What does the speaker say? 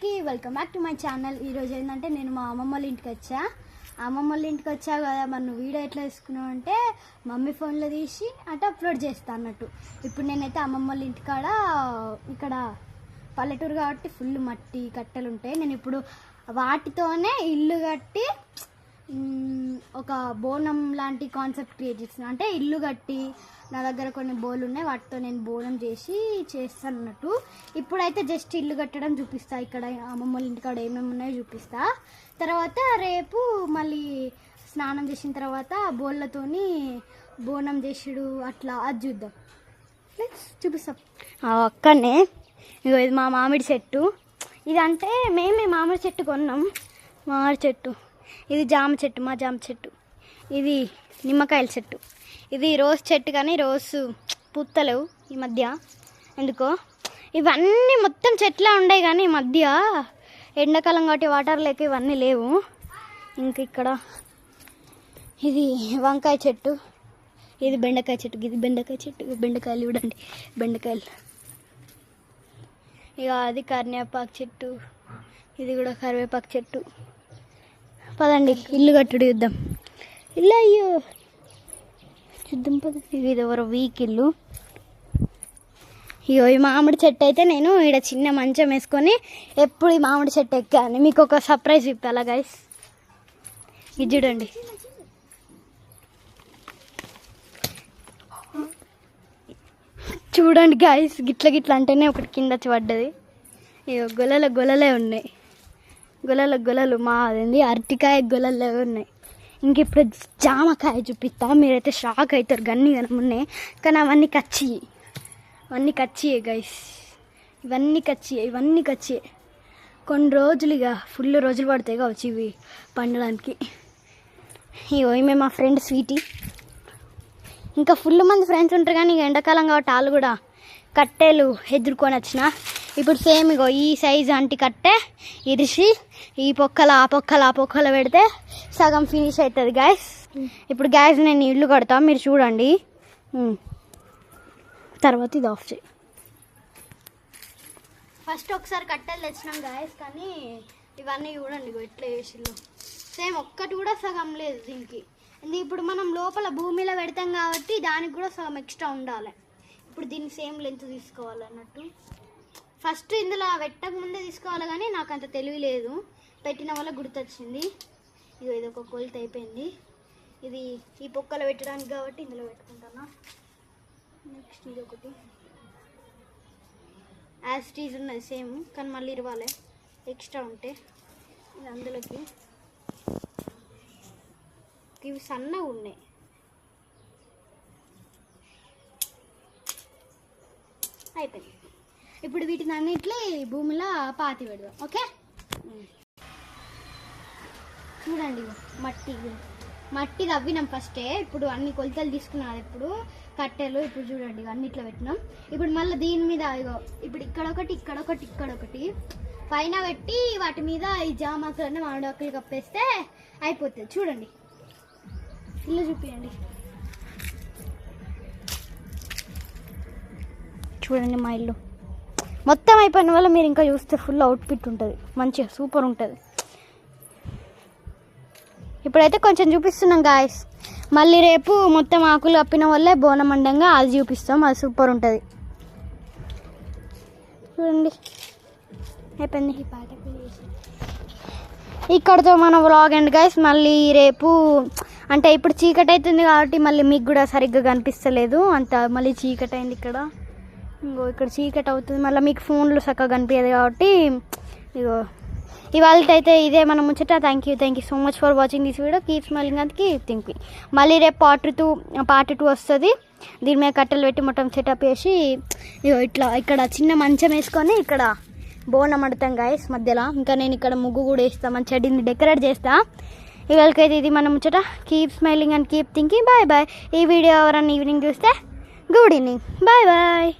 అందరికీ welcome back to my channel. ఈరోజు ఏంటంటే నేను మా అమ్మమ్మ వాళ్ళ ఇంటికి వచ్చా. కదా మరి నువ్వు వీడియో ఎట్లా తీసుకున్నావు అంటే మమ్మీ ఫోన్లో తీసి అంటే అప్లోడ్ చేస్తా అన్నట్టు. ఇప్పుడు నేనైతే అమ్మమ్మ వాళ్ళ ఇంటికాడ ఇక్కడ పల్లెటూరు కాబట్టి ఫుల్ మట్టి కట్టెలు ఉంటాయి. నేను ఇప్పుడు వాటితోనే ఇల్లు కట్టి ఒక బోనం లాంటి కాన్సెప్ట్ క్రియేట్ చేస్తున్నాను. అంటే ఇల్లు కట్టి నా దగ్గర కొన్ని బోలు ఉన్నాయి, వాటితో నేను బోనం చేసి చేస్తాను అన్నట్టు. ఇప్పుడైతే జస్ట్ ఇల్లు కట్టడం చూపిస్తా, ఇక్కడ అమ్మమ్మ వాళ్ళ ఇంటికాడ ఏమేమి ఉన్నాయో చూపిస్తా. తర్వాత రేపు మళ్ళీ స్నానం చేసిన తర్వాత బోళ్ళతోని బోనం చేసుడు అట్లా అది చూద్దాం, చూపిస్తాం. అక్కడనే ఇగో ఇది మా మామిడి చెట్టు. ఇది అంటే మేమే మామిడి చెట్టు కొన్నాం, మామిడి చెట్టు. ఇది జామ చెట్టు, మా జామ చెట్టు. ఇది నిమ్మకాయల చెట్టు. ఇది రోజ్ చెట్టు, కానీ రోజు పుత్తలేవు ఈ మధ్య ఎందుకో. ఇవన్నీ మొత్తం చెట్లే ఉండే, కానీ ఈ మధ్య ఎండాకాలం కాబట్టి వాటర్ లేక ఇవన్నీ లేవు. ఇంక ఇక్కడ ఇది వంకాయ చెట్టు, ఇది బెండకాయ చెట్టు, ఇది బెండకాయ చెట్టు. బెండకాయలు చూడండి, బెండకాయలు. ఇక అది కరివేపాకు చెట్టు, ఇది కూడా కరివేపాకు చెట్టు. పదండి ఇల్లు కట్టుడు చూద్దాం. ఇల్లు అయ్యో చూద్దాం పద. ఇది ఎవరో వీక్ ఇల్లు. ఇగో ఈ మామిడి చెట్టు అయితే నేను ఇక్కడ చిన్న మంచం వేసుకొని ఎప్పుడు ఈ మామిడి చెట్టు ఎక్కాను. మీకు ఒక సర్ప్రైజ్ ఇప్పాలా గైస్, ఇది చూడండి. చూడండి గైస్, గిట్ల గిట్ల అంటేనే ఒకటి కింద వచ్చి పడ్డది. ఇగో గొలలే ఉన్నాయి, గొలలు మా అదేంది అరటికాయ గొలలే ఉన్నాయి. ఇంక ఇప్పుడు జామకాయ చూపిస్తా, మీరైతే షాక్ అవుతారు. గన్ని ఉన్నాయి, కానీ అవన్నీ కచ్చియే గైస్. ఇవన్నీ కచ్చియే. కొన్ని రోజులు ఇక ఫుల్ రోజులు పడతాయి కావచ్చు ఇవి పండడానికి. ఇగో ఈమె మా ఫ్రెండ్ స్వీటీ. ఇంకా ఫుల్ మంది ఫ్రెండ్స్ ఉంటారు, కానీ ఇక ఎండాకాలం కాబట్టి వాళ్ళు కూడా కట్టెలు ఎదుర్కొని వచ్చిన. ఇప్పుడు సేమ్ ఇగో ఈ సైజ్ అంటి కట్టే ఇరిసి ఈ పొక్కల ఆ పొక్కల పెడితే సగం ఫినిష్ అవుతుంది గాయస్. ఇప్పుడు గ్యాస్ నేను ఇల్లు కడతా, మీరు చూడండి. తర్వాత ఇది ఆఫ్ చేయి. ఫస్ట్ ఒకసారి కట్టెలు తెచ్చినాం గాయస్, కానీ ఇవన్నీ చూడండి ఎట్లా వేసిల్లు. సేమ్ ఒక్కటి కూడా సగం లేదు దీనికి. ఇప్పుడు మనం లోపల భూమిలో పెడతాం కాబట్టి దానికి కూడా సగం ఎక్స్ట్రా ఉండాలి. ఇప్పుడు దీన్ని సేమ్ లెంత్ తీసుకోవాలన్నట్టు. ఫస్ట్ ఇందులో పెట్టక ముందే తీసుకోవాలి, కానీ నాకు అంత తెలివి లేదు. పెట్టిన వల్ల గుర్తొచ్చింది. ఇది ఒక కొలత అయిపోయింది. ఇది ఈ పొక్కలు పెట్టడానికి కాబట్టి ఇందులో పెట్టుకుంటాను. నెక్స్ట్ ఇది ఒకటి యాజ్ టీజ్ ఉన్నది సేమ్, కానీ మళ్ళీ ఇరవాలి ఎక్స్ట్రా ఉంటే. ఇది అందులోకి ఇవి సన్నగా ఉన్నాయి. అయిపోయింది. ఇప్పుడు వీటిని అన్నిట్లో భూమిలో పాతి పెడదాం. ఓకే, చూడండి మట్టి తవ్వినాం ఫస్టే. ఇప్పుడు అన్ని కొలతలు తీసుకున్నాను. ఇప్పుడు కట్టెలు ఇప్పుడు చూడండి అన్నిట్లో పెట్టినాం. ఇప్పుడు మళ్ళీ దీని మీద ఇగో ఇప్పుడు ఇక్కడొకటి పైన పెట్టి వాటి మీద ఈ జామాకులన్నీ మామిడాకులు కప్పేస్తే అయిపోతుంది. చూడండి, ఇల్లు చూపియండి. చూడండి మా ఇల్లు మొత్తం అయిపోయిన వల్ల మీరు ఇంకా చూస్తే ఫుల్ అవుట్ఫిట్ ఉంటుంది, మంచిగా సూపర్ ఉంటుంది. ఇప్పుడైతే కొంచెం చూపిస్తున్నాం గాయస్. మళ్ళీ రేపు మొత్తం ఆకులు కప్పిన వల్లే బోనం మండంగా అది చూపిస్తాం, అది సూపర్ ఉంటుంది. చూడండి అయిపోయింది. ఇక్కడతో మన వ్లాగ్ అండ్ గైస్. మళ్ళీ రేపు అంటే ఇప్పుడు చీకటి అవుతుంది కాబట్టి మళ్ళీ మీకు కూడా సరిగ్గా కనిపిస్తలేదు అంత. మళ్ళీ చీకటి అయింది ఇక్కడ, ఇంకో ఇక్కడ చీకటి అవుతుంది. మళ్ళీ మీకు ఫోన్లో చక్కగా కనిపించదు కాబట్టి ఇగో ఇవాళ అయితే ఇదే మనం ముచ్చట. Thank you so much for watching this video. Keep smiling and keep thinking. మళ్ళీ రేపు పార్ట్ 2 వస్తుంది. దీని మీద కట్టెలు పెట్టి మొత్తం సెటప్ చేసి ఇగో ఇట్లా ఇక్కడ చిన్న మంచం వేసుకొని ఇక్కడ బోనం అడతాం గాయస్ మధ్యలో. ఇంకా నేను ఇక్కడ ముగ్గు కూడా వేస్తాను, మంచిగా దీన్ని డెకరేట్ చేస్తా. ఇవాళకైతే ఇది మనం ముచ్చట. Keep smiling and keep thinking. Bye. ఈ వీడియో ఎవరన్నా ఈవినింగ్ చూస్తే గుడ్ ఈవినింగ్. బాయ్.